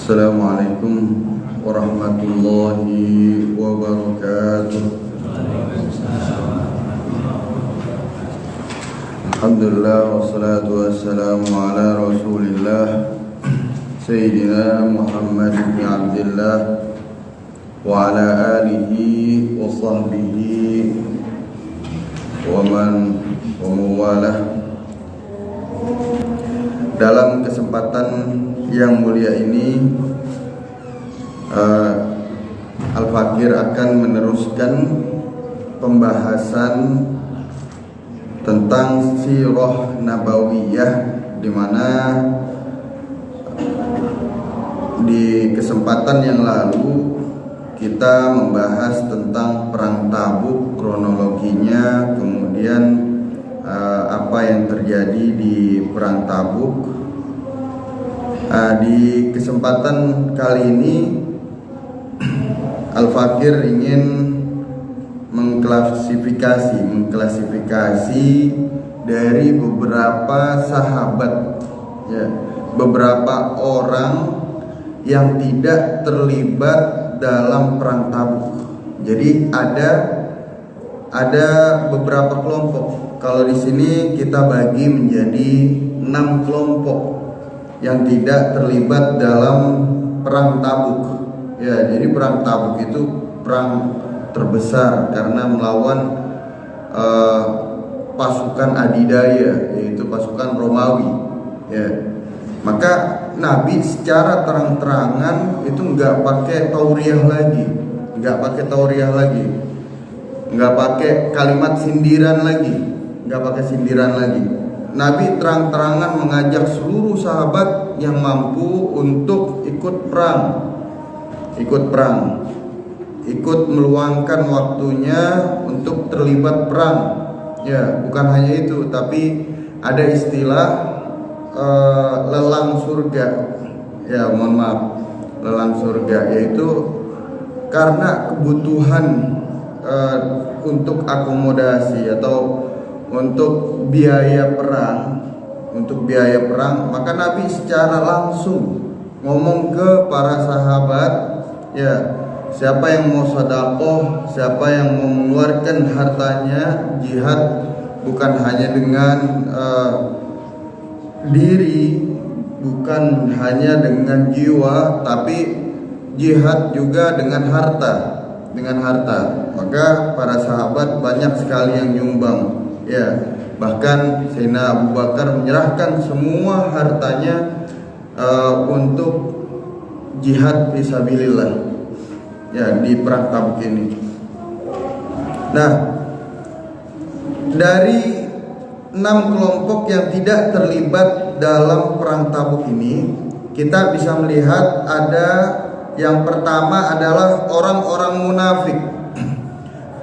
Assalamualaikum warahmatullahi wabarakatuh. Alhamdulillah wassalatu wassalamu ala Rasulillah Sayyidina Muhammad bin Abdullah wa ala alihi wa sahbihi wa man wa mawalah. Dalam kesempatan yang mulia ini Al-Fakir akan meneruskan pembahasan tentang sirah nabawiyah, di mana di kesempatan yang lalu kita membahas tentang perang Tabuk, kronologinya, kemudian apa yang terjadi di perang Tabuk. Di kesempatan kali ini Al-Fakir ingin mengklasifikasi dari beberapa sahabat, ya, beberapa orang yang tidak terlibat dalam perang Tabuk. Jadi ada beberapa kelompok. Kalau di sini kita bagi menjadi 6 kelompok yang tidak terlibat dalam perang Tabuk. Ya, jadi perang Tabuk itu perang terbesar karena melawan pasukan adidaya, yaitu pasukan Romawi. Ya, maka Nabi secara terang-terangan itu nggak pakai tauriah lagi, nggak pakai kalimat sindiran lagi, Nabi terang-terangan mengajak seluruh sahabat yang mampu untuk ikut meluangkan waktunya untuk terlibat perang. Ya, bukan hanya itu, tapi ada istilah lelang surga. Ya, mohon maaf, lelang surga, yaitu karena kebutuhan untuk akomodasi atau untuk biaya perang, maka Nabi secara langsung ngomong ke para sahabat, ya, siapa yang mau sedekah, siapa yang mau mengeluarkan hartanya, jihad bukan hanya dengan diri, bukan hanya dengan jiwa, tapi jihad juga dengan harta. Maka para sahabat banyak sekali yang nyumbang. Ya, bahkan Sayyidina Abu Bakar menyerahkan semua hartanya untuk jihad fisabilillah, ya, di perang Tabuk ini. Nah, dari 6 kelompok yang tidak terlibat dalam perang Tabuk ini, kita bisa melihat ada yang pertama adalah orang-orang munafik.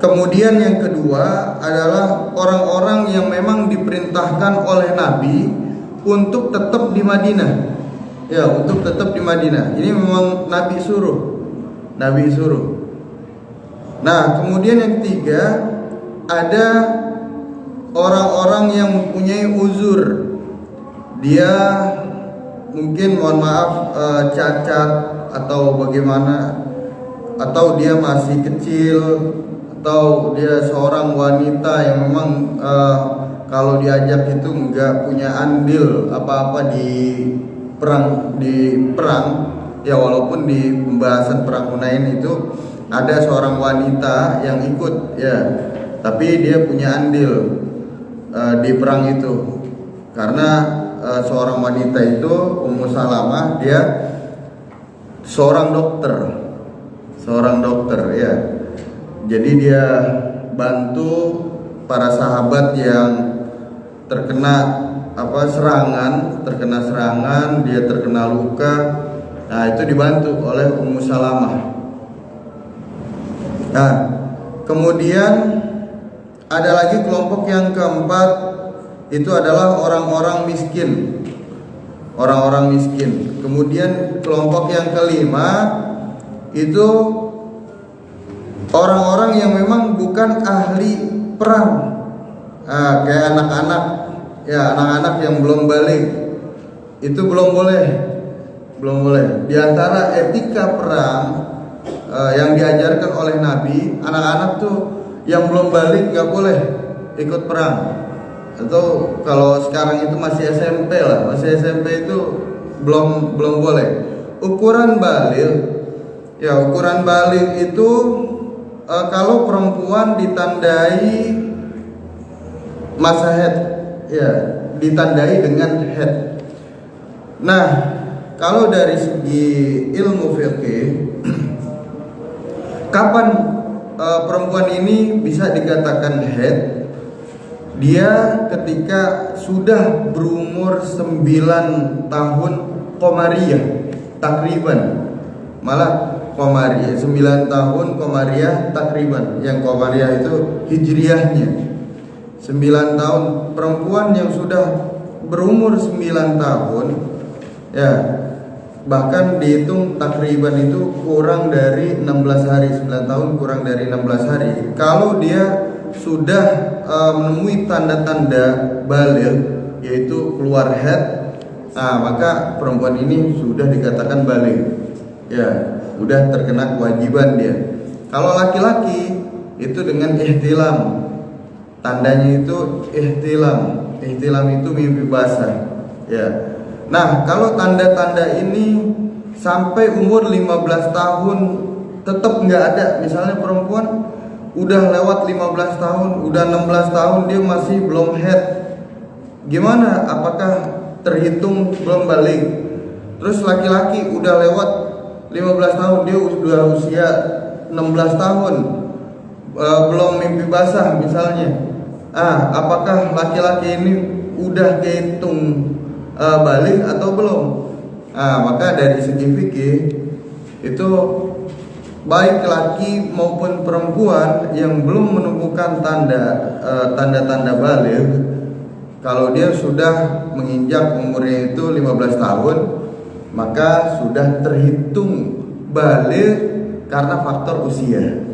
Kemudian yang kedua adalah orang-orang yang memang diperintahkan oleh Nabi untuk tetap di Madinah. Ya, untuk tetap di Madinah. Ini memang Nabi suruh. Nah, kemudian yang ketiga ada orang-orang yang mempunyai uzur. Dia mungkin, mohon maaf, cacat atau bagaimana, atau dia masih kecil, atau dia seorang wanita yang memang kalau diajak itu nggak punya andil apa-apa di perang. Ya, walaupun di pembahasan perang Hunain itu ada seorang wanita yang ikut, ya, tapi dia punya andil di perang itu karena seorang wanita itu, Ummu Salamah, dia seorang dokter, ya. Jadi dia bantu para sahabat yang terkena serangan, dia terkena luka. Nah, itu dibantu oleh Ummu Salamah. Nah, kemudian ada lagi kelompok yang keempat, itu adalah orang-orang miskin. Kemudian kelompok yang kelima itu orang-orang yang memang bukan ahli perang. Kayak anak-anak yang belum balik, itu belum boleh belum boleh. Di antara etika perang yang diajarkan oleh Nabi, anak-anak tuh yang belum balik nggak boleh ikut perang. Atau kalau sekarang itu masih SMP lah, masih SMP itu belum boleh. Ukuran baligh, ya ukuran baligh itu kalau perempuan ditandai masa haid, ya ditandai dengan haid. Nah, kalau dari segi ilmu fikih, kapan perempuan ini bisa dikatakan haid? Dia ketika sudah berumur 9 tahun qamariyah takriban. Malah qamariyah 9 tahun qamariyah takriban. Yang qamariyah itu hijriyahnya 9 tahun. Perempuan yang sudah berumur 9 tahun, ya bahkan dihitung takriban itu kurang dari 16 hari. 9 tahun kurang dari 16 hari. Kalau dia sudah menemui tanda-tanda baligh, yaitu keluar haid, nah maka perempuan ini sudah dikatakan baligh, ya sudah terkena kewajiban dia. Kalau laki-laki itu dengan ihtilam, tandanya itu ihtilam itu mimpi basah, ya. Nah kalau tanda-tanda ini sampai umur 15 tahun tetap nggak ada, misalnya perempuan udah lewat 15 tahun, udah 16 tahun dia masih belum haid, gimana? Apakah terhitung belum balik? Terus laki-laki udah lewat 15 tahun, dia udah usia 16 tahun, belum mimpi basah misalnya. Apakah laki-laki ini udah kehitung balik atau belum? Maka dari segi fikih itu baik laki maupun perempuan yang belum menemukan tanda-tanda baligh, kalau dia sudah menginjak umurnya itu 15 tahun, maka sudah terhitung baligh karena faktor usia,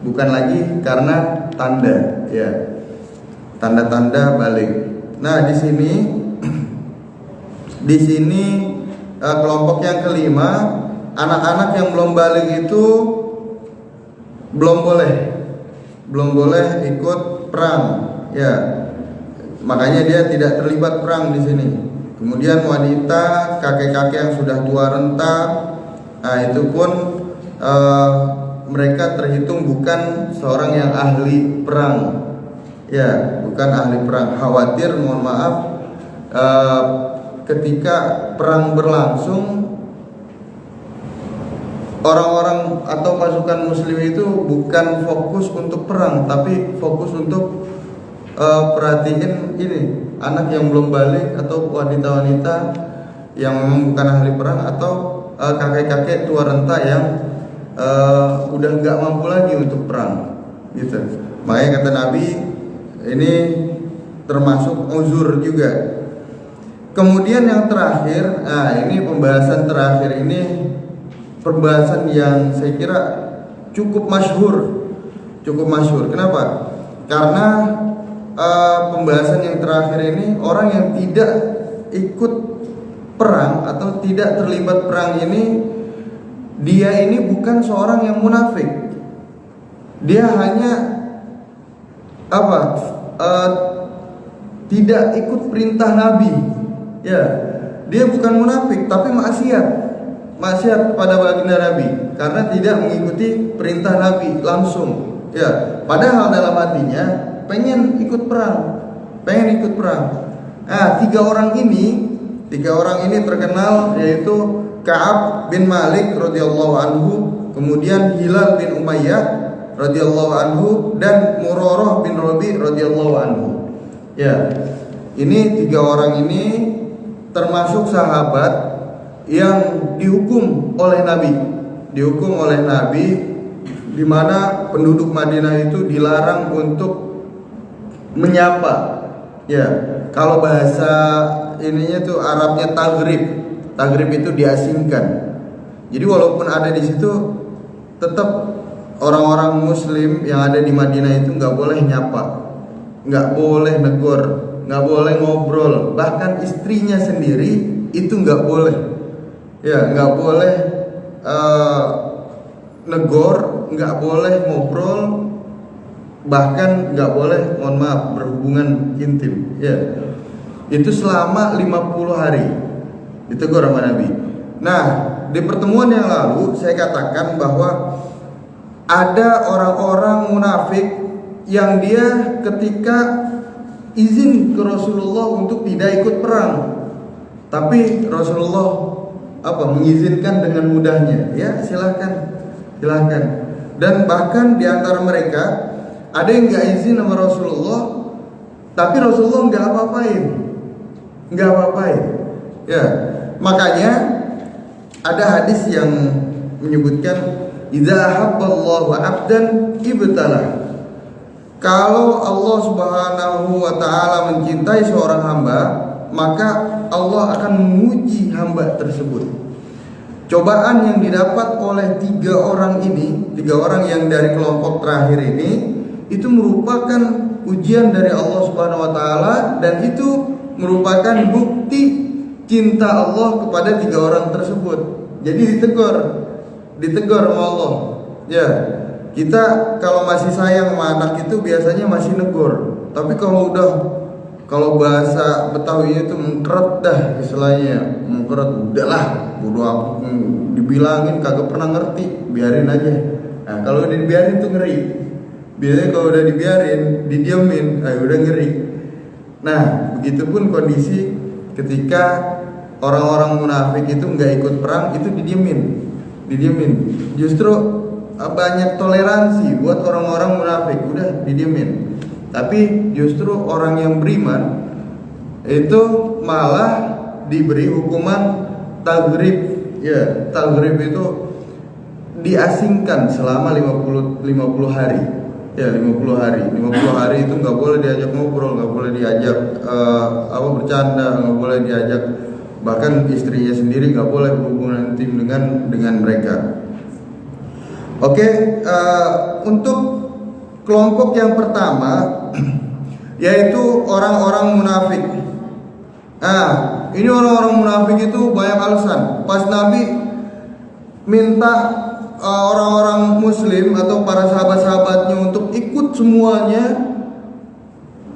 bukan lagi karena tanda, ya tanda-tanda baligh. Nah di sini kelompok yang kelima, anak-anak yang belum balik itu belum boleh ikut perang, ya. Makanya dia tidak terlibat perang di sini. Kemudian wanita, kakek-kakek yang sudah tua renta, itu pun mereka terhitung bukan seorang yang ahli perang, ya, bukan ahli perang. Khawatir, mohon maaf, ketika perang berlangsung, orang-orang atau pasukan muslim itu bukan fokus untuk perang, tapi fokus untuk perhatiin ini anak yang belum balik atau wanita-wanita yang memang bukan ahli perang, atau kakek-kakek tua renta yang udah nggak mampu lagi untuk perang, gitu. Makanya kata Nabi, ini termasuk uzur juga. Kemudian yang terakhir, ini pembahasan terakhir ini pembahasan yang saya kira cukup masyhur. Kenapa? Karena pembahasan yang terakhir ini, orang yang tidak ikut perang atau tidak terlibat perang ini, dia ini bukan seorang yang munafik. Dia hanya tidak ikut perintah Nabi. Ya, dia bukan munafik tapi maksiat pada baginda Nabi karena tidak mengikuti perintah Nabi langsung. Ya, padahal dalam hatinya pengen ikut perang. Tiga orang ini terkenal, yaitu Ka'ab bin Malik radhiyallahu anhu, kemudian Hilal bin Umayyah radhiyallahu anhu, dan Murarah bin Rabi radhiyallahu anhu. Ya, ini tiga orang ini termasuk sahabat yang dihukum oleh Nabi, di mana penduduk Madinah itu dilarang untuk menyapa. Ya, kalau bahasa ininya tuh Arabnya tagrib itu diasingkan. Jadi walaupun ada di situ, tetap orang-orang Muslim yang ada di Madinah itu nggak boleh nyapa, nggak boleh negor, nggak boleh ngobrol, bahkan istrinya sendiri itu nggak boleh. Ya, nggak boleh negor, nggak boleh ngobrol, bahkan nggak boleh, mohon maaf, berhubungan intim. Ya, itu selama 50 hari ditegur sama Nabi. Nah, di pertemuan yang lalu saya katakan bahwa ada orang-orang munafik yang dia ketika izin ke Rasulullah untuk tidak ikut perang, tapi Rasulullah mengizinkan dengan mudahnya, ya silahkan. Dan bahkan di antara mereka ada yang nggak izin sama Rasulullah, tapi Rasulullah nggak apa-apain, ya. Makanya ada hadis yang menyebutkan idza habballahu 'abdan ibtalah. Kalau Allah Subhanahu wa taala mencintai seorang hamba, maka Allah akan menguji hamba tersebut. Cobaan yang didapat oleh tiga orang yang dari kelompok terakhir ini, itu merupakan ujian dari Allah Subhanahu wa taala, dan itu merupakan bukti cinta Allah kepada tiga orang tersebut. Jadi ditegur sama Allah. Ya, kita kalau masih sayang sama anak itu biasanya masih negur. Tapi kalau bahasa Betawi itu mengkeret dah istilahnya, udahlah, bodo apa, dibilangin kagak pernah ngerti, biarin aja. Nah, kalau udah dibiarin tuh ngeri. Biasanya kalau udah dibiarin, didiemin, udah ngeri. Nah, begitupun kondisi ketika orang-orang munafik itu nggak ikut perang, itu didiemin. Justru banyak toleransi buat orang-orang munafik, udah didiemin. Tapi justru orang yang beriman itu malah diberi hukuman taghrib. Ya, taghrib itu diasingkan selama 50 hari. Ya, 50 hari. 50 hari itu nggak boleh diajak ngobrol, nggak boleh diajak bercanda, nggak boleh diajak, bahkan istrinya sendiri nggak boleh berhubungan intim dengan mereka. Oke, untuk kelompok yang pertama yaitu orang-orang munafik. Nah, ini orang-orang munafik itu banyak alasan. Pas Nabi minta orang-orang muslim atau para sahabat-sahabatnya untuk ikut semuanya,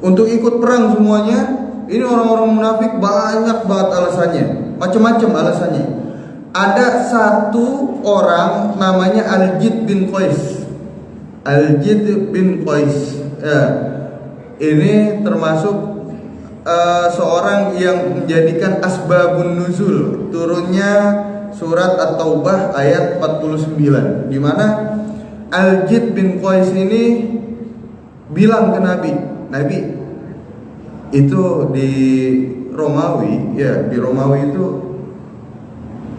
untuk ikut perang semuanya, ini orang-orang munafik banyak banget alasannya, macam-macam alasannya. Ada satu orang namanya Al-Jid bin Qais. Ya, ini termasuk seorang yang menjadikan asbabun nuzul turunnya surat At-Taubah ayat 49, di mana Al-Jid bin Qais ini bilang ke Nabi itu di Romawi, ya, di Romawi itu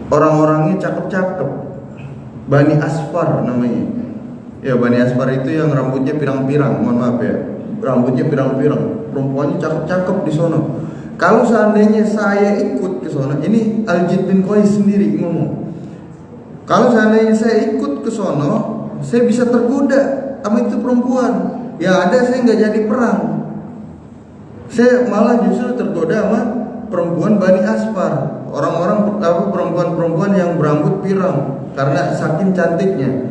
orang-orangnya cakep-cakep, Bani Asfar namanya. Ya, Bani Asfar itu yang rambutnya pirang-pirang, mohon maaf ya, rambutnya pirang-pirang, perempuannya cakep-cakep di sono. Kalau seandainya saya ikut ke sono, ini Al-Jid bin Qais sendiri ngomong, kalau seandainya saya ikut ke sono, saya bisa tergoda sama itu perempuan. Ya ada, saya nggak jadi perang, saya malah justru tergoda sama perempuan Bani Asfar, orang-orang perempuan-perempuan yang berambut pirang karena saking cantiknya.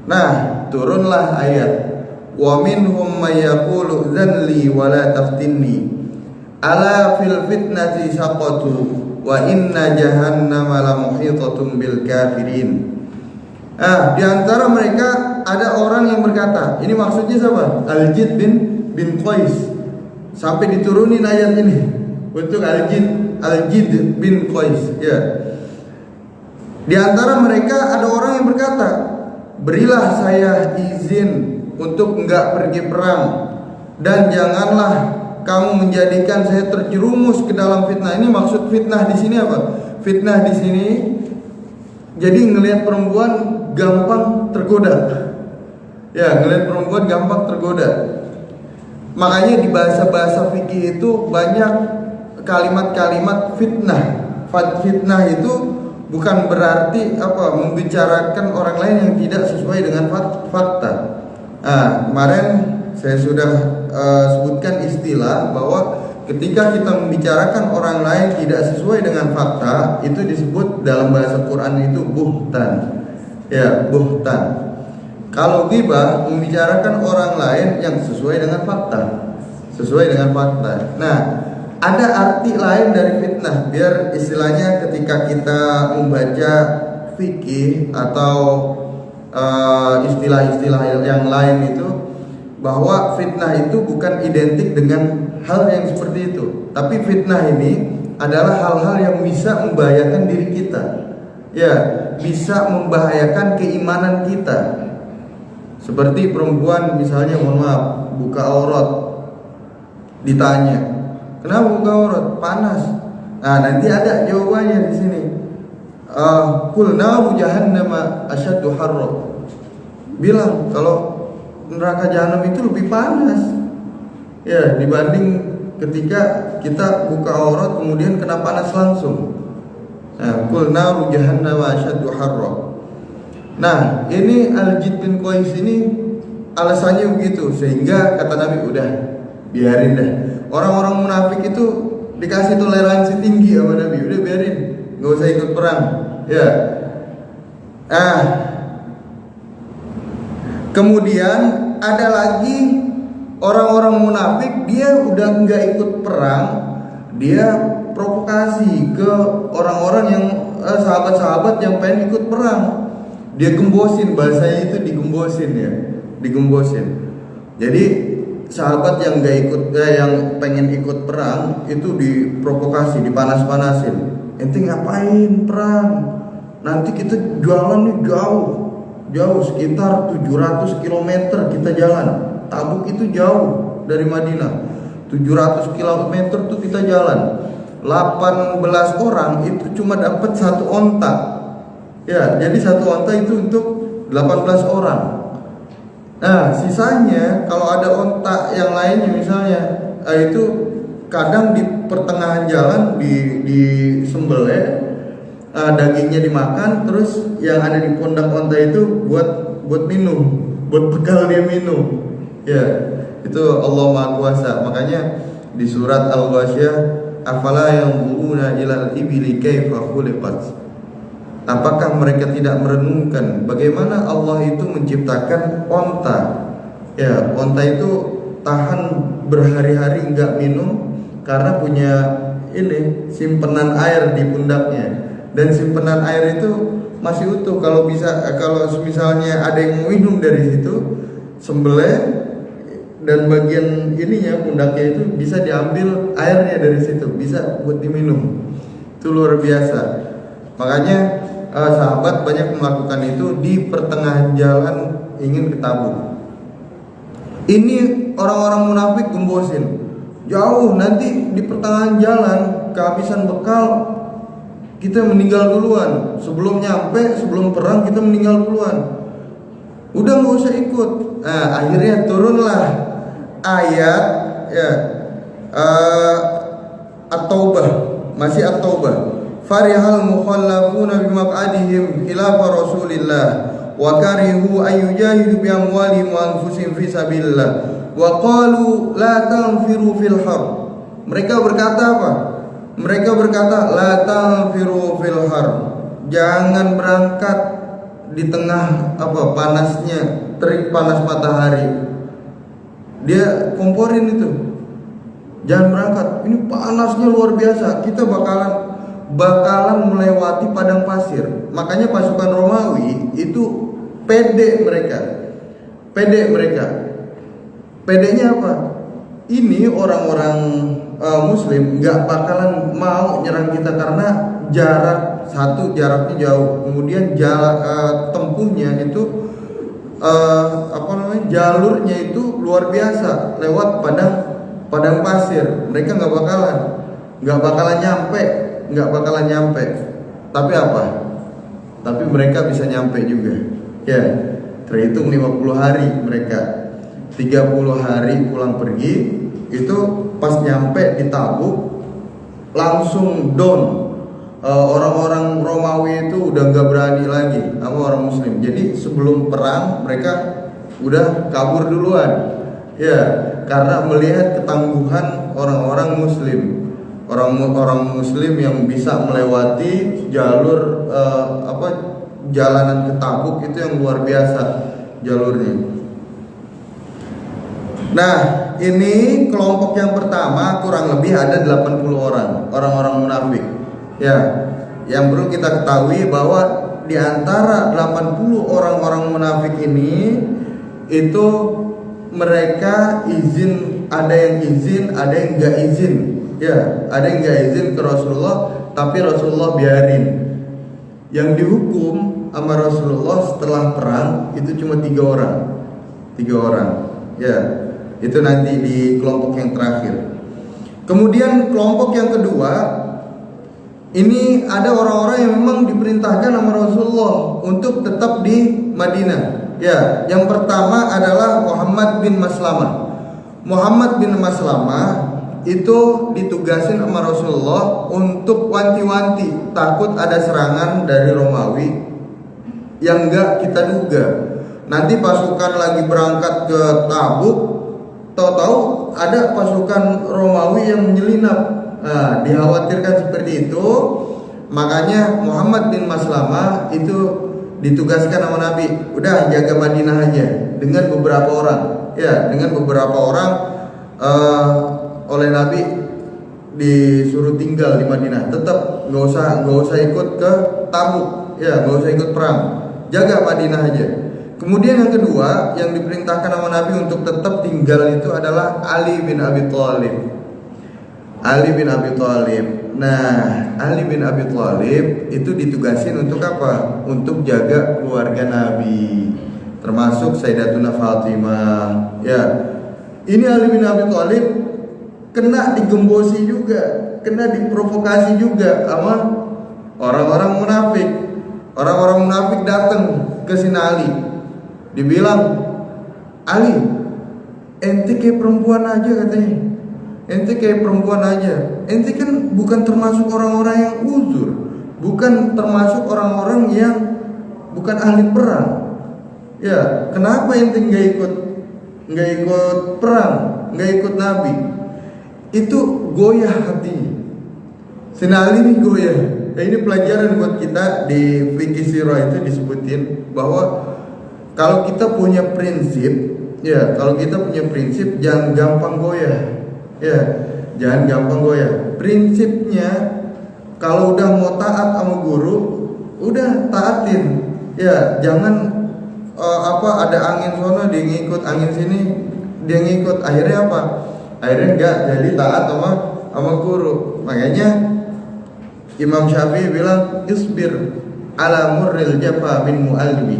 Nah, turunlah ayat wa minhum may yaqulu dzanli wa la taftinni ala fil fitnati saqatu wa inna jahannama la muhitatun bil kafirin. Di antara mereka ada orang yang berkata, ini maksudnya siapa? Al-Jid bin Qais. Sampai diturunin ayat ini untuk Al-Jid bin Qais, ya. Di antara mereka ada orang yang berkata, berilah saya izin untuk enggak pergi perang, dan janganlah kamu menjadikan saya terjerumus ke dalam fitnah. Ini maksud fitnah di sini apa? Fitnah di sini jadi ngelihat perempuan gampang tergoda. Ya, ngelihat perempuan gampang tergoda. Makanya di bahasa-bahasa fikih itu banyak kalimat-kalimat fitnah. Fitnah itu bukan berarti membicarakan orang lain yang tidak sesuai dengan fakta. Kemarin saya sudah sebutkan istilah bahwa ketika kita membicarakan orang lain tidak sesuai dengan fakta, itu disebut dalam bahasa Quran itu buhtan. Ya, buhtan. Kalau ghibah membicarakan orang lain yang sesuai dengan fakta. Sesuai dengan fakta. Nah, ada arti lain dari fitnah, biar istilahnya ketika kita membaca fikih atau istilah-istilah yang lain itu, bahwa fitnah itu bukan identik dengan hal yang seperti itu. Tapi fitnah ini adalah hal-hal yang bisa membahayakan diri kita. Ya, bisa membahayakan keimanan kita. Seperti perempuan misalnya, mohon maaf, buka aurat, ditanya, kenapa buka aurat? Panas. Nah, nanti ada jawabannya di sini. Qul naru jahannam asyaddu harra. Bilang kalau neraka jahanam itu lebih panas, ya, dibanding ketika kita buka aurat kemudian kena panas langsung. Nah, qul naru jahannam asyaddu harra. Nah, ini Al-Jid bin Qais ini alasannya begitu, sehingga kata Nabi, udah biarin dah. Orang-orang munafik itu dikasih toleransi tinggi sama Nabi, udah biarin, nggak usah ikut perang. Ya. Kemudian ada lagi orang-orang munafik, dia udah nggak ikut perang, dia provokasi ke orang-orang yang sahabat-sahabat yang pengen ikut perang. Dia gembosin, bahasanya itu digembosin, ya, digembosin. Jadi sahabat yang nggak ikut, yang pengen ikut perang itu diprovokasi, dipanas-panasin. Ente ngapain perang? Nanti kita jualan nih jauh sekitar 700 km kita jalan. Tabuk itu jauh dari Madinah, 700 km tuh kita jalan. 18 orang itu cuma dapat satu onta. Ya, jadi satu onta itu untuk 18 orang. Nah, sisanya kalau ada onta yang lainnya misalnya, itu kadang di pertengahan jalan di sembelih, dagingnya dimakan, terus yang ada di pundak onta itu buat minum, buat bekal dia minum. Ya, itu Allah Maha Kuasa. Makanya di surat Al-Ghasyiyah, afala yanzuruna ilal ibili kaifa khuliqat. Apakah mereka tidak merenungkan bagaimana Allah itu menciptakan onta? Ya, onta itu tahan berhari-hari enggak minum karena punya ini simpenan air di pundaknya, dan simpenan air itu masih utuh. Kalau misalnya ada yang mau minum dari situ, sembelih dan bagian ininya, pundaknya itu bisa diambil airnya dari situ, bisa buat diminum. Itu luar biasa. Makanya sahabat banyak melakukan itu di pertengahan jalan ingin ke Tabuk. Ini orang-orang munafik gembosin, jauh, nanti di pertengahan jalan kehabisan bekal, kita meninggal duluan. Sebelum nyampe, sebelum perang kita meninggal duluan. Udah nggak usah ikut. Nah, akhirnya turunlah ayat, ya, At-Taubah, masih At-Taubah. Farihal mukhallafuna bimaq'adihim khilafa Rasulillah wa karihu ayyujahidu bi amwalihim wa anfusihim fi sabilillah wa qalu la tanfiru fil har. Mereka berkata apa? Mereka berkata la tanfiru fil har. Jangan berangkat di tengah panasnya, terik panas matahari. Dia komporin itu. Jangan berangkat. Ini panasnya luar biasa. Kita bakalan melewati padang pasir. Makanya pasukan Romawi itu pede mereka. Pedenya apa? Ini orang-orang Muslim nggak bakalan mau nyerang kita karena jaraknya jauh. Kemudian jarak tempuhnya itu jalurnya itu luar biasa, lewat padang pasir. Mereka nggak bakalan nyampe. Tapi apa? Tapi mereka bisa nyampe juga. Ya, terhitung 50 hari mereka. 30 hari pulang pergi, itu pas nyampe di Tabuk langsung down. Orang-orang Romawi itu udah nggak berani lagi sama orang Muslim. Jadi sebelum perang mereka udah kabur duluan. Ya, karena melihat ketangguhan orang-orang muslim. Orang-orang muslim yang bisa melewati jalur jalanan ke Tabuk itu yang luar biasa jalurnya. Nah, ini kelompok yang pertama kurang lebih ada 80 orang munafik. Ya, yang perlu kita ketahui bahwa di antara 80 orang-orang munafik ini itu mereka ada yang izin, ada yang enggak izin. Ya, ada yang enggak izin ke Rasulullah, tapi Rasulullah biarin. Yang dihukum sama Rasulullah setelah perang itu cuma 3 orang. 3 orang. Ya, itu nanti di kelompok yang terakhir. Kemudian kelompok yang kedua, ini ada orang-orang yang memang diperintahkan sama Rasulullah untuk tetap di Madinah. Ya, yang pertama adalah Muhammad bin Maslamah. Muhammad bin Maslamah itu ditugasin sama Rasulullah untuk wanti-wanti, takut ada serangan dari Romawi yang enggak kita duga. Nanti pasukan lagi berangkat ke Tabuk, tahu-tahu ada pasukan Romawi yang menyelinap. Nah, dikhawatirkan seperti itu, makanya Muhammad bin Maslamah itu ditugaskan sama Nabi, udah jaga Madinah aja dengan beberapa orang. Ya, dengan beberapa orang oleh Nabi disuruh tinggal di Madinah, tetap nggak usah ikut ke Tabuk, ya nggak usah ikut perang, jaga Madinah aja. Kemudian yang kedua yang diperintahkan sama Nabi untuk tetap tinggal itu adalah Ali bin Abi Thalib. Ali bin Abi Thalib. Nah, Ali bin Abi Thalib itu ditugasin untuk apa? Untuk jaga keluarga Nabi, termasuk Sayyidatuna Fatimah. Ya, ini Ali bin Abi Thalib kena digembosi juga, kena diprovokasi juga sama orang-orang munafik. Orang-orang munafik datang ke sini Ali, dibilang, Ali, ente kayak perempuan aja katanya. Ente kayak perempuan aja. Ente kan bukan termasuk orang-orang yang uzur, bukan termasuk orang-orang yang bukan ahli perang. Ya, kenapa ente nggak ikut perang, nggak ikut Nabi? Itu goyah hatinya. Sina Ali ini goyah. Nah, ini pelajaran buat kita di fikih sirah itu disebutin bahwa kalau kita punya prinsip, ya kalau kita punya prinsip jangan gampang goyah. Ya, jangan gampang goyah. Prinsipnya kalau udah mau taat sama guru, udah taatin. Ya, jangan ada angin sono dia ngikut, angin sini dia ngikut. Akhirnya apa? Akhirnya enggak jadi taat sama guru. Makanya Imam Syafi'i bilang isbir ala murril jafa bin mu'allimi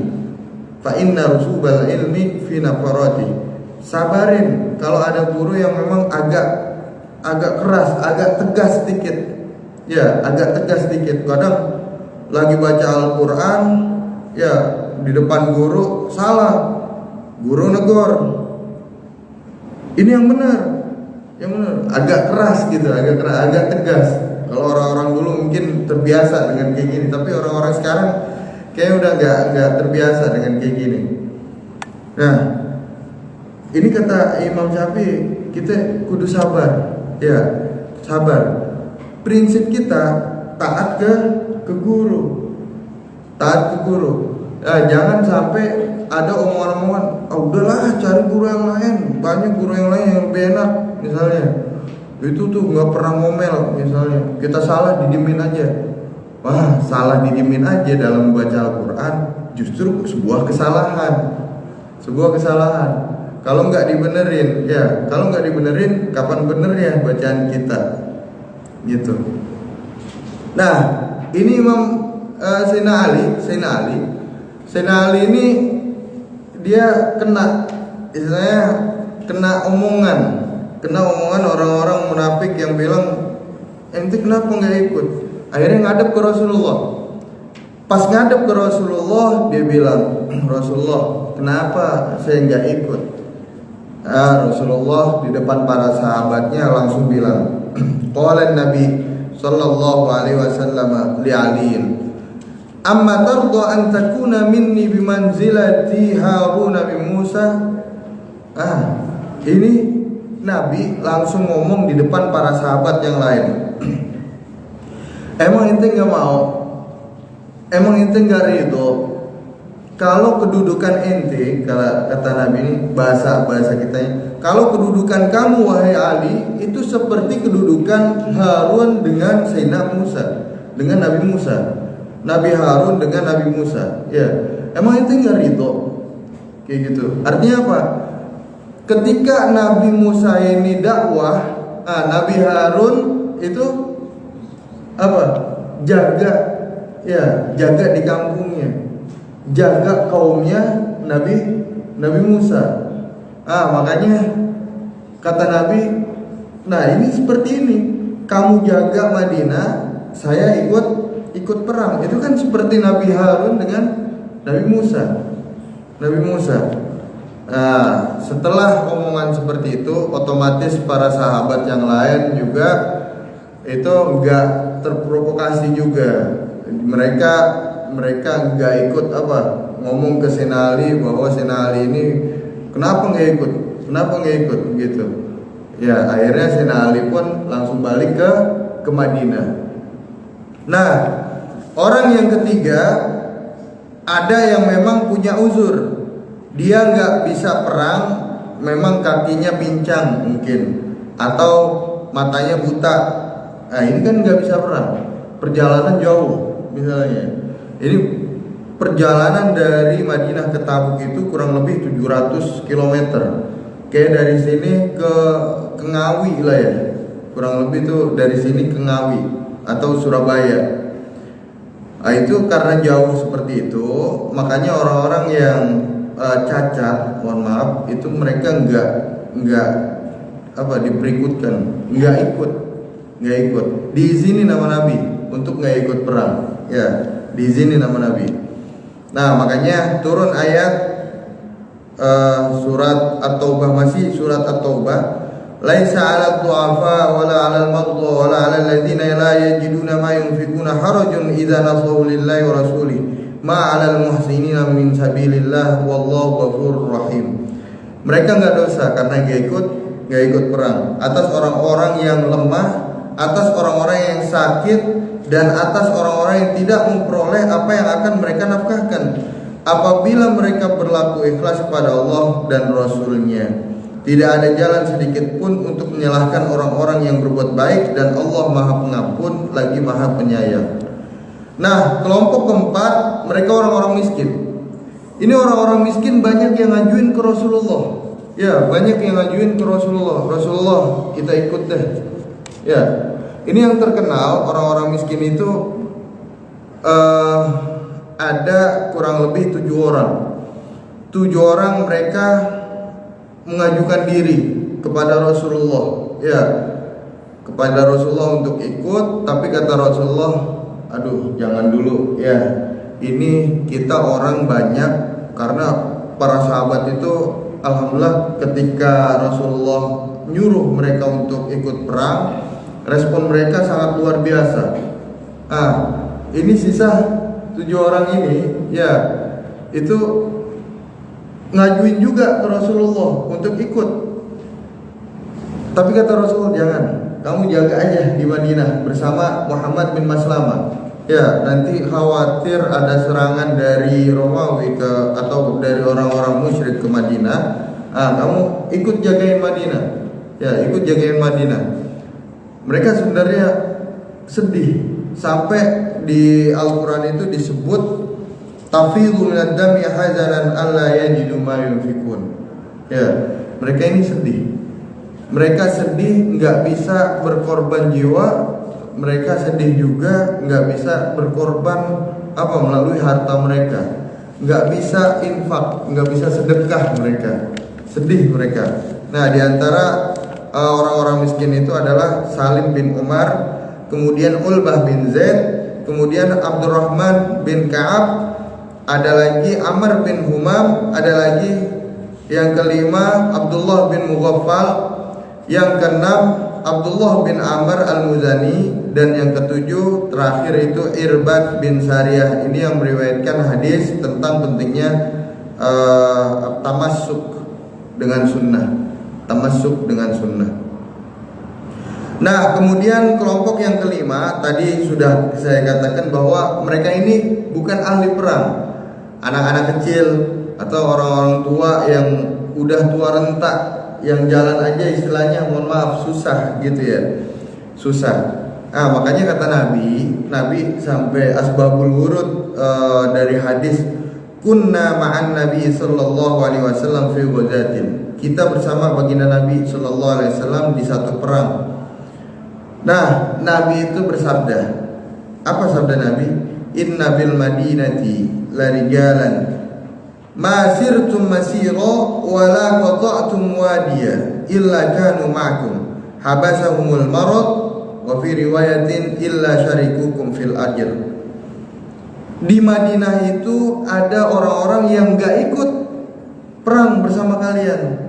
fa inna rusubal ilmi fi nafarati. Sabarin kalau ada guru yang memang agak keras, agak tegas sedikit. Ya, agak tegas sedikit. Kadang lagi baca Al-Qur'an, ya di depan guru salah. Guru negor. Ini yang benar. Yang benar, agak keras gitu, agak tegas. Kalau orang-orang dulu mungkin terbiasa dengan kayak gini, tapi orang-orang sekarang kayak udah enggak terbiasa dengan kayak gini. Nah, ini kata Imam Syafi'i, kita kudu sabar. Ya, sabar. Prinsip kita taat ke guru. Taat ke guru. Ya, jangan sampai ada omongan-omongan, udahlah cari guru yang lain. Banyak guru yang lain yang lebih enak. Misalnya, itu tuh nggak pernah ngomel. Misalnya, kita salah didiemin aja. Wah, salah didiemin aja dalam membaca Al-Quran justru sebuah kesalahan. Sebuah kesalahan. Kalau nggak dibenerin, ya kalau nggak dibenerin, kapan bener ya bacaan kita, gitu. Nah, ini Imam Sayyidina Ali ini dia istilahnya kena omongan orang-orang munafik yang bilang, ente kenapa nggak ikut? Akhirnya ngadep ke Rasulullah. Pas ngadep ke Rasulullah, dia bilang, Rasulullah, kenapa saya nggak ikut? Rasulullah di depan para sahabatnya langsung bilang, qala Nabi sallallahu alaihi wasallam li Aliin, amma tarda an takuna minni bimanzilati Harun bin Musa? ini Nabi langsung ngomong di depan para sahabat yang lain. Emang ente nggak mau? Emang ente nggak ridho kalau kedudukan ente, kalau kata Nabi ini bahasa kita, kalau kedudukan kamu wahai Ali itu seperti kedudukan Harun dengan Sayyidina Musa, dengan Nabi Musa, Nabi Harun dengan Nabi Musa. Ya, emang ente nggak ridho? Kayak gitu. Artinya apa? Ketika Nabi Musa ini dakwah, Nabi Harun itu apa? Jaga di kampungnya, jaga kaumnya Nabi Musa. Makanya kata Nabi, nah ini seperti ini, kamu jaga Madinah, saya ikut perang. Itu kan seperti Nabi Harun dengan Nabi Musa. Nah, setelah omongan seperti itu, otomatis para sahabat yang lain juga itu enggak terprovokasi juga. Mereka enggak ikut ngomong ke Sayyidina Ali bahwa Sayyidina Ali ini kenapa enggak ikut gitu. Ya, akhirnya Sayyidina Ali pun langsung balik ke Madinah. Nah, orang yang ketiga ada yang memang punya uzur. Dia nggak bisa perang, memang kakinya pincang mungkin, atau matanya buta. Nah ini kan nggak bisa perang, perjalanan jauh misalnya. Ini perjalanan dari Madinah ke Tabuk itu kurang lebih 700 km. Kayak dari sini ke Ngawi lah ya, kurang lebih tuh dari sini ke Ngawi atau Surabaya. Nah itu karena jauh seperti itu, makanya orang-orang yang cacat, mohon maaf, itu mereka nggak diberikutkan, nggak ikut, diizini nama Nabi untuk nggak ikut perang, ya, diizini nama Nabi. Nah makanya turun ayat surat At-Taubah, masih surat At-Taubah, laisa 'alal du'afa wala 'alal marda wala 'alal ladzina la yajiduna ma yunfikuna harajun idza nasahu lillahi wa rasulihi ma 'alal muhsinina min sabilillah wallahu ghafurur rahim. Mereka enggak dosa karena enggak ikut perang, atas orang-orang yang lemah, atas orang-orang yang sakit, dan atas orang-orang yang tidak memperoleh apa yang akan mereka nafkahkan apabila mereka berlaku ikhlas kepada Allah dan Rasul-Nya. Tidak ada jalan sedikit pun untuk menyalahkan orang-orang yang berbuat baik, dan Allah Maha Pengampun lagi Maha Penyayang. Nah, kelompok keempat, mereka orang-orang miskin. Ini orang-orang miskin banyak yang ngajuin ke Rasulullah. Ya, banyak yang ngajuin ke Rasulullah. Rasulullah, kita ikut deh. Ya, ini yang terkenal orang-orang miskin itu ada kurang lebih 7 orang. 7 orang mereka mengajukan diri kepada Rasulullah. Ya, kepada Rasulullah untuk ikut, tapi kata Rasulullah, aduh jangan dulu ya, ini kita orang banyak. Karena para sahabat itu alhamdulillah ketika Rasulullah nyuruh mereka untuk ikut perang, respon mereka sangat luar biasa. Ini sisa 7 orang ini ya, itu ngajuin juga ke Rasulullah untuk ikut. Tapi kata Rasulullah, jangan, kamu jaga aja di Madinah bersama Muhammad bin Maslamah. Ya, nanti khawatir ada serangan dari Romawi atau dari orang-orang musyrik ke Madinah. Kamu ikut jagain Madinah. Ya, ikut jagain Madinah. Mereka sebenarnya sedih, sampai di Al-Quran itu disebut tafidhu minad dami hazanan alla yajidu ma yunfikun. Ya, mereka ini sedih. Mereka sedih nggak bisa berkorban jiwa. Mereka sedih juga nggak bisa berkorban melalui harta mereka. Nggak bisa infak, nggak bisa sedekah mereka. Sedih mereka. Nah, diantara orang-orang miskin itu adalah Salim bin Umar, kemudian Ulbah bin Zaid, kemudian Abdurrahman bin Ka'ab, ada lagi Amr bin Humam, ada lagi yang kelima Abdullah bin Mughaffal, yang keenam Abdullah bin Amr al-Muzani, dan yang ketujuh terakhir itu Irbad bin Sariyah. Ini yang meriwayatkan hadis tentang pentingnya tamassuk dengan sunnah. tamasuk dengan sunnah. Nah, kemudian kelompok yang kelima tadi sudah saya katakan bahwa mereka ini bukan ahli perang. Anak-anak kecil atau orang-orang tua yang udah tua rentak, yang jalan aja istilahnya mohon maaf susah gitu ya. Susah. Makanya kata Nabi sampai asbabul wurud dari hadis kunna ma'an Nabi sallallahu alaihi wasallam fi ghazatin. Kita bersama baginda Nabi sallallahu alaihi wasallam di satu perang. Nah, Nabi itu bersabda. Apa sabda Nabi? Inna bil madinati la rijalan ma sirtum masira wa la qata'tum wadiya illa kanu ma'akum habasahumul marad wa fi riwayatin illa syarikukum fil ajr. Di Madinah itu ada orang-orang yang gak ikut perang bersama kalian.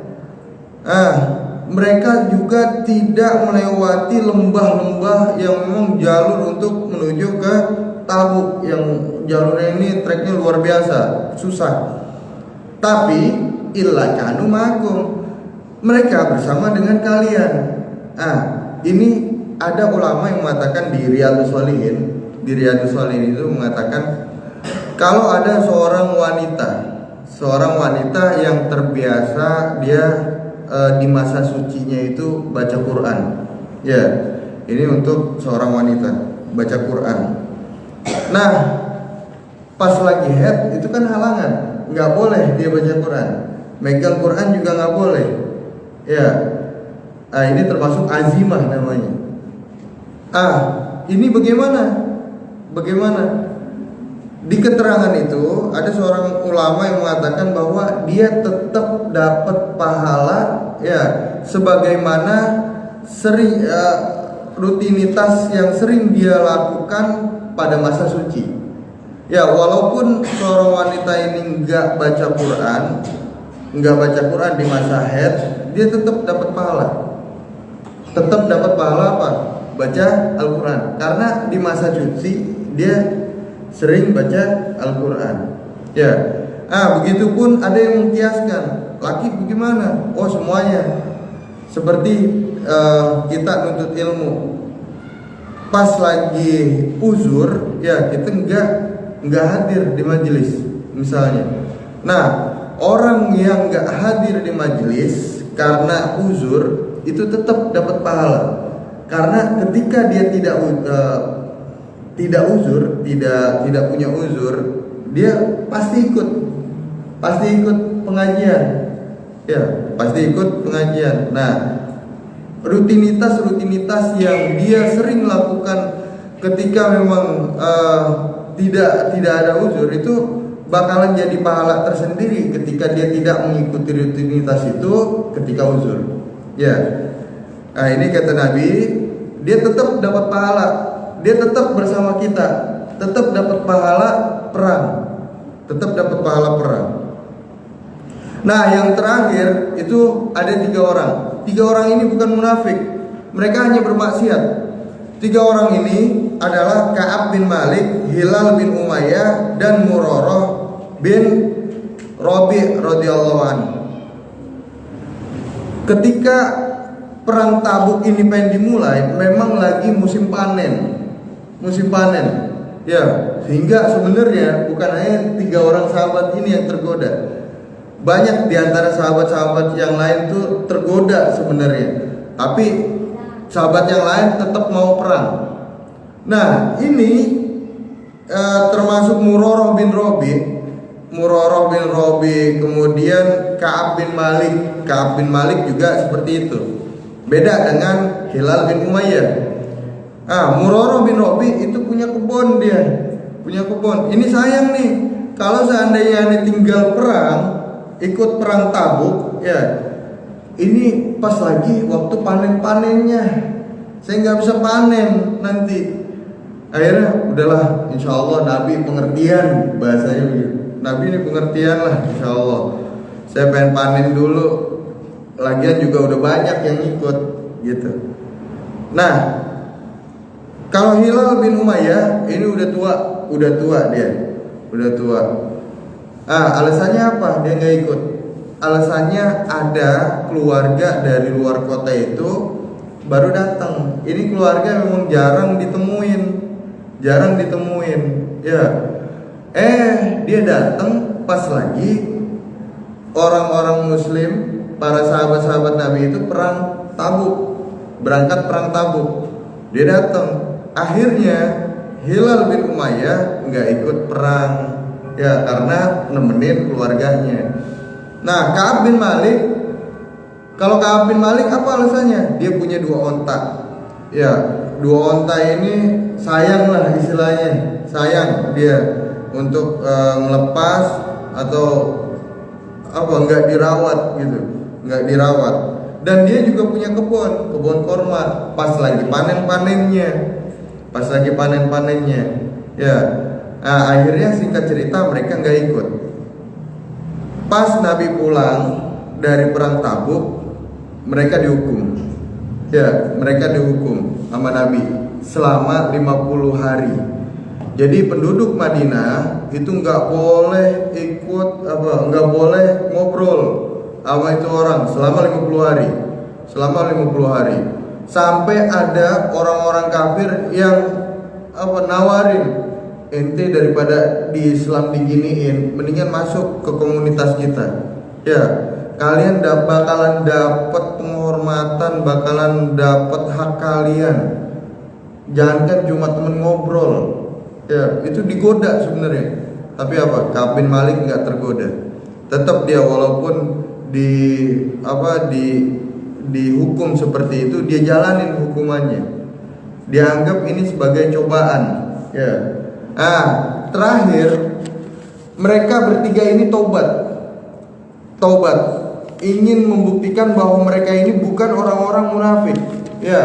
Mereka juga tidak melewati lembah-lembah yang memang jalur untuk menuju ke Tabuk, yang jalurnya ini treknya luar biasa, susah. Tapi illa kanu ma'akum, mereka bersama dengan kalian. Ini ada ulama yang mengatakan di Riyadhus Shalihin itu mengatakan kalau ada seorang wanita yang terbiasa dia di masa sucinya itu baca Quran. Ya, ini untuk seorang wanita baca Quran. Nah, pas lagi haid itu kan halangan, nggak boleh dia baca Quran. Megang Quran juga nggak boleh. Ya, ini termasuk azimah namanya. Ini bagaimana? Di keterangan itu ada seorang ulama yang mengatakan bahwa dia tetap dapat pahala ya sebagaimana rutinitas yang sering dia lakukan pada masa suci. Ya, walaupun seorang wanita ini nggak baca Quran di masa haid, dia tetap dapat pahala. Tetap dapat pahala apa? Baca Al-Quran. Karena di masa suci dia sering baca Al-Quran. Ya. Begitupun ada yang mengkiaskan, laki bagaimana? Oh, semuanya. Seperti kita nuntut ilmu. Pas lagi uzur, ya kita enggak hadir di majelis misalnya. Nah, orang yang enggak hadir di majelis karena uzur itu tetap dapat pahala. Karena ketika dia tidak punya uzur, dia pasti ikut pengajian. Ya, pasti ikut pengajian. Nah, rutinitas yang dia sering lakukan ketika memang tidak ada uzur itu bakalan jadi pahala tersendiri ketika dia tidak mengikuti rutinitas itu ketika uzur. Ya. Nah, ini kata Nabi, dia tetap dapat pahala. Dia tetap bersama kita, tetap dapat pahala perang. Nah, yang terakhir itu ada 3 orang. 3 orang ini bukan munafik, mereka hanya bermaksiat. 3 orang ini adalah Ka'ab bin Malik, Hilal bin Umayyah, dan Murarah bin Rabi' radhiyallahu anhu. Ketika perang Tabuk ini pengen dimulai, memang lagi musim panen. Ya, sehingga sebenarnya bukan hanya 3 orang sahabat ini yang tergoda. Banyak di antara sahabat-sahabat yang lain tuh tergoda sebenarnya. Tapi sahabat yang lain tetap mau perang. Nah, ini termasuk Murarah bin Rabi, kemudian Ka'ab bin Malik. Ka'ab bin Malik juga seperti itu. Beda dengan Hilal bin Umayyah. Murarah bin Rabi itu punya kebun dia. Ini sayang nih, kalau seandainya ini tinggal perang, ikut perang Tabuk, ya ini pas lagi waktu panen-panennya, saya nggak bisa panen nanti. Akhirnya udahlah, insya Allah Nabi pengertian, bahasanya begitu. Nabi ini pengertian lah, insya Allah. Saya pengen panen dulu, lagian juga udah banyak yang ikut gitu. Nah, kalau Hilal bin Umayyah ini udah tua dia. Alasannya apa? Dia nggak ikut. alasannya ada keluarga dari luar kota itu baru datang. Ini keluarga memang jarang ditemuin, ya. Dia datang pas lagi orang-orang Muslim, para sahabat-sahabat Nabi itu perang Tabuk, berangkat perang Tabuk. Dia datang. Akhirnya Hilal bin Umayyah nggak ikut perang, ya, karena nemenin keluarganya. Nah, Ka'ab bin Malik, kalau Ka'ab bin Malik apa alasannya? Dia punya 2 onta. Ya, 2 onta ini sayang lah istilahnya, sayang dia untuk ngelepas atau apa, nggak dirawat gitu, nggak dirawat. Dan dia juga punya kebun korma, pas lagi panen-panennya, ya. Nah, akhirnya singkat cerita mereka nggak ikut. Pas Nabi pulang dari perang Tabuk, mereka dihukum, ya, mereka dihukum sama Nabi selama 50 hari. Jadi penduduk Madinah itu nggak boleh ikut nggak boleh ngobrol sama itu orang selama 50 hari. Sampai ada orang-orang kafir yang nawarin, ente daripada di Islam diginiin, mendingan masuk ke komunitas kita. Ya, kalian bakalan dapat penghormatan, bakalan dapat hak kalian. Jangankan cuma temen ngobrol. Ya, itu digoda sebenarnya. Tapi apa? Ka'ab bin Malik nggak tergoda. Tetap dia walaupun dihukum seperti itu, dia jalanin hukumannya. Dianggap ini sebagai cobaan. Ya. Nah, terakhir mereka bertiga ini taubat, ingin membuktikan bahwa mereka ini bukan orang-orang munafik. Ya,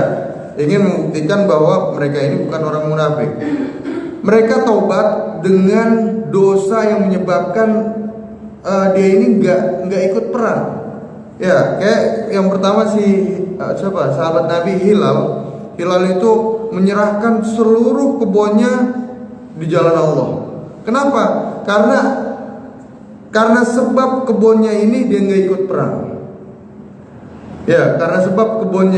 ingin membuktikan bahwa mereka ini bukan orang munafik. Mereka taubat dengan dosa yang menyebabkan dia ini nggak ikut perang. Ya, kayak yang pertama sahabat Nabi Hilal itu menyerahkan seluruh kebunnya di jalan Allah. Kenapa? Karena sebab kebunnya ini dia nggak ikut perang. Ya, karena sebab kebun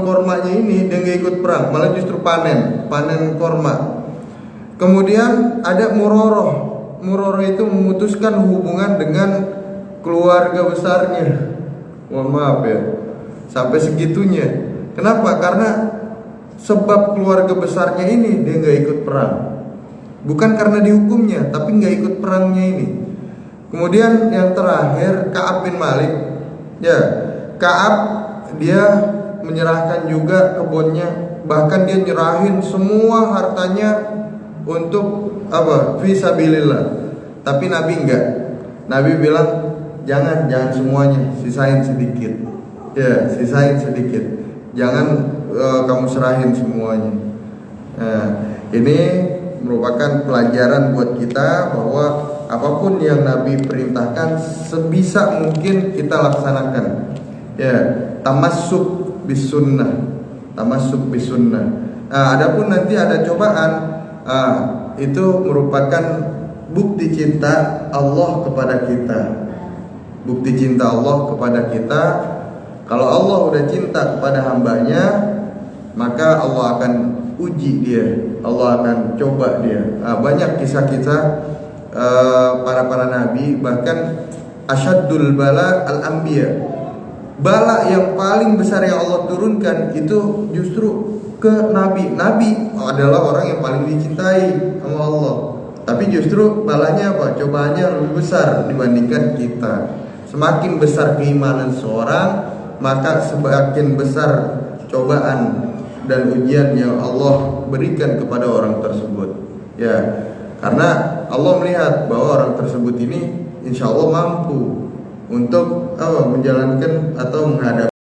kormanya ini dia nggak ikut perang, malah justru panen korma. Kemudian ada Muroroh itu memutuskan hubungan dengan keluarga besarnya. Mohon maaf ya, sampai segitunya. Kenapa? Karena sebab keluarga besarnya ini dia nggak ikut perang, bukan karena dihukumnya, tapi nggak ikut perangnya ini. Kemudian yang terakhir Ka'ab bin Malik, ya, Ka'ab dia menyerahkan juga kebunnya, bahkan dia nyerahin semua hartanya untuk fisabilillah. Tapi Nabi enggak. Nabi bilang jangan semuanya, sisain sedikit. Ya, sisain sedikit. Jangan kamu serahin semuanya. Nah, ini merupakan pelajaran buat kita bahwa apapun yang Nabi perintahkan sebisa mungkin kita laksanakan. Ya, tamassuk bis sunnah. Nah, adapun nanti ada cobaan, itu merupakan bukti cinta Allah kepada kita. Kalau Allah udah cinta kepada hambanya, maka Allah akan uji dia, Allah akan coba dia. Banyak kisah-kisah para nabi, bahkan asyaddul bala al-anbiya. Bala yang paling besar yang Allah turunkan itu justru ke nabi. Nabi adalah orang yang paling dicintai sama Allah. Tapi justru balanya apa? Cobaannya lebih besar dibandingkan kita. Semakin besar keimanan seorang, maka semakin besar cobaan dan ujian yang Allah berikan kepada orang tersebut. Ya, karena Allah melihat bahwa orang tersebut ini insya Allah mampu untuk menjalankan atau menghadapi